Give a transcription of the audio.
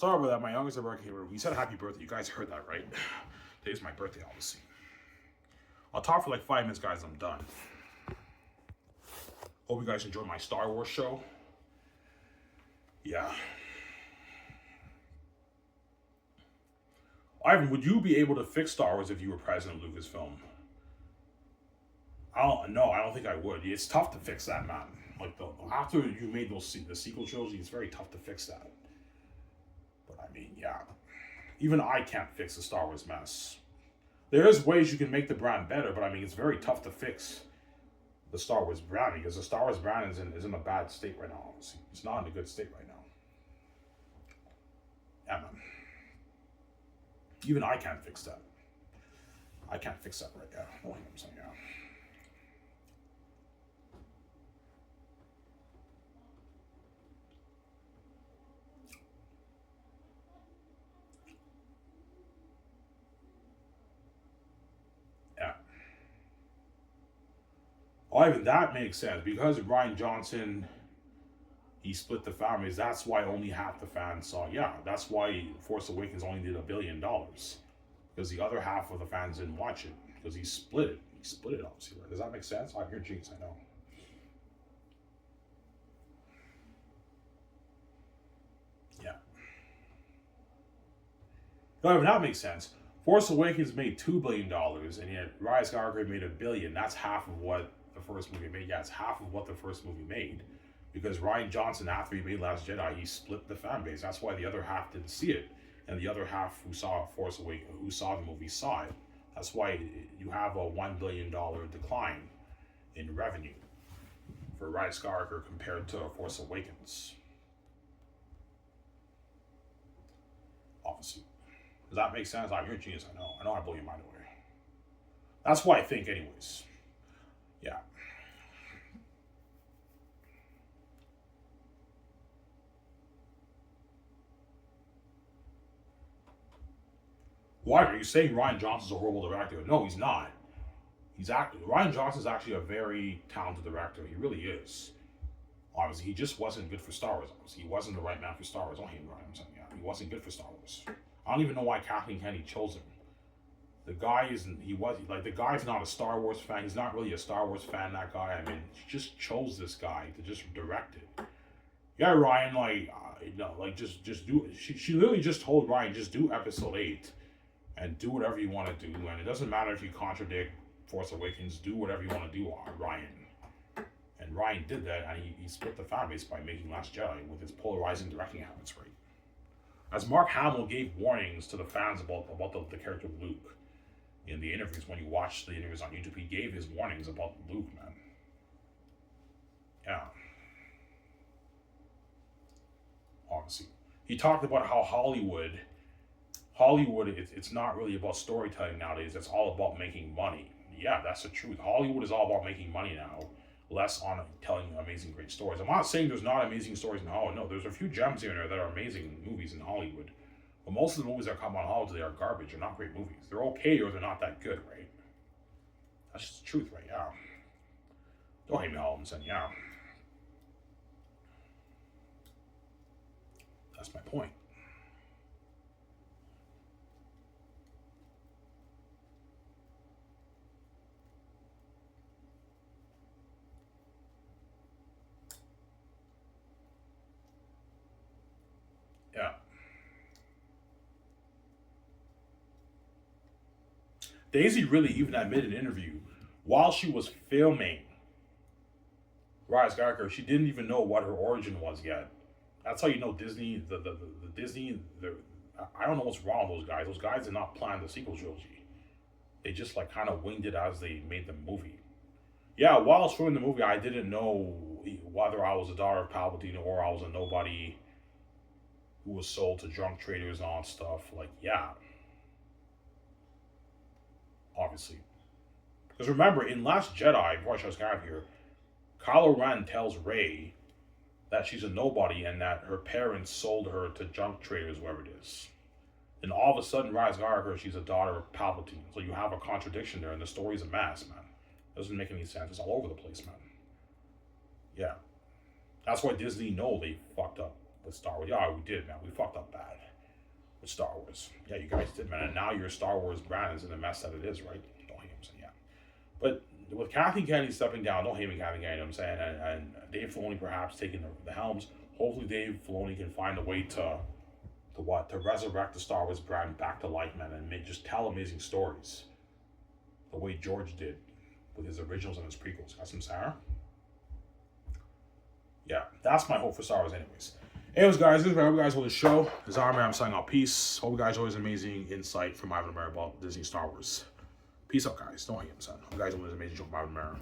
Sorry about that. My youngest birthday. We said happy birthday. You guys heard that, right? Today's my birthday, obviously. I'll talk for like 5 minutes, guys. I'm done. Hope you guys enjoyed my Star Wars show. Yeah. Ivan, would you be able to fix Star Wars if you were president of Lucasfilm? I don't think I would. It's tough to fix that, man. Like after you made the sequel trilogy, it's very tough to fix that. But I mean, yeah, even I can't fix the Star Wars mess. There is ways you can make the brand better, but I mean, it's very tough to fix the Star Wars brand because the Star Wars brand is in a bad state right now. Obviously, it's not in a good state right now. Yeah, man. Even I can't fix that. I can't fix that right now. You know what I'm saying? Yeah. Yeah. Well, even that makes sense because Rian Johnson, he split the families. That's why only half the fans saw. Yeah, that's why Force Awakens only did $1 billion because the other half of the fans didn't watch it because he split it. He split it, obviously. Right? Does that make sense? I'm your jinx. I know. Yeah. No, even that makes sense. Force Awakens made $2 billion, and yet Rise of Skywalker made $1 billion. That's half of what the first movie made. Yeah, it's half of what the first movie made. Because Rian Johnson, after he made Last Jedi, he split the fan base. That's why the other half didn't see it, and the other half who saw Force Awakens, who saw the movie, saw it. That's why you have a $1 billion decline in revenue for Rise of Skywalker compared to Force Awakens. Obviously, does that make sense? I'm your genius. I know. I know. I blow your mind away. That's what I think, anyways. Yeah. Why are you saying Rian Johnson's a horrible director? No, he's not. Rian Johnson's actually a very talented director. He really is. Obviously, he just wasn't good for Star Wars. Obviously, he wasn't the right man for Star Wars. Don't hate Rian. I'm saying, yeah, he wasn't good for Star Wars. I don't even know why Kathleen Kennedy chose him. The guy isn't. He was like the guy's not a Star Wars fan. He's not really a Star Wars fan. That guy. I mean, she just chose this guy to just direct it. Yeah, Ryan. Just do it. She literally just told Ryan just do Episode 8 and do whatever you want to do. And it doesn't matter if you contradict Force Awakens. Do whatever you want to do, Ryan. And Ryan did that, and he split the fan base by making Last Jedi with his polarizing directing habits, right? As Mark Hamill gave warnings to the fans about the character of Luke in the interviews, when you watch the interviews on YouTube, he gave his warnings about Luke, man. Yeah. Obviously. He talked about how Hollywood, it's not really about storytelling nowadays. It's all about making money. Yeah, that's the truth. Hollywood is all about making money now, less on telling amazing, great stories. I'm not saying there's not amazing stories in Hollywood. No, there's a few gems here and there that are amazing movies in Hollywood. But most of the movies that come on Hollywood, they are garbage. They're not great movies. They're okay or they're not that good, right? That's just the truth, right? Yeah. Don't hate me, all I'm saying, yeah. That's my point. Yeah. Daisy really even admitted in an interview while she was filming Rise of Skywalker, she didn't even know what her origin was yet. That's how you know Disney, the Disney, I don't know what's wrong with those guys. Those guys did not plan the sequel trilogy. They just like kind of winged it as they made the movie. Yeah, while I was filming the movie, I didn't know whether I was a daughter of Palpatine or I was a nobody who was sold to drunk traders and all that stuff. Like, yeah, obviously. Because remember, in Last Jedi, before I show Skype here, Kylo Ren tells Rey that she's a nobody and that her parents sold her to junk traders, whoever it is. And all of a sudden, Rise of Skywalker, she's a daughter of Palpatine. So you have a contradiction there, and the story's a mess, man. Doesn't make any sense. It's all over the place, man. Yeah. That's why Disney know they fucked up with Star Wars. Yeah, we did, man. We fucked up bad. with Star Wars. Yeah, you guys did, man. And now your Star Wars brand is in the mess that it is, right? Don't hate him saying, yeah. But with Kathleen Kennedy stepping down, don't hate me, Kathleen Kennedy, you know what I'm saying? And Dave Filoni perhaps taking the helms. Hopefully Dave Filoni can find a way to resurrect the Star Wars brand back to life, man, and just tell amazing stories. The way George did with his originals and his prequels. Got some Sarah? Yeah, that's my hope for Star Wars anyways. Anyways, guys, this is what I hope you guys will the show. This is Iron Man. I'm signing out. Peace. Hope you guys always amazing insight from Ivan Mary about Disney Star Wars. Peace out, guys. Don't hate him, son. Hope you guys always amazing show from Ivan Mary.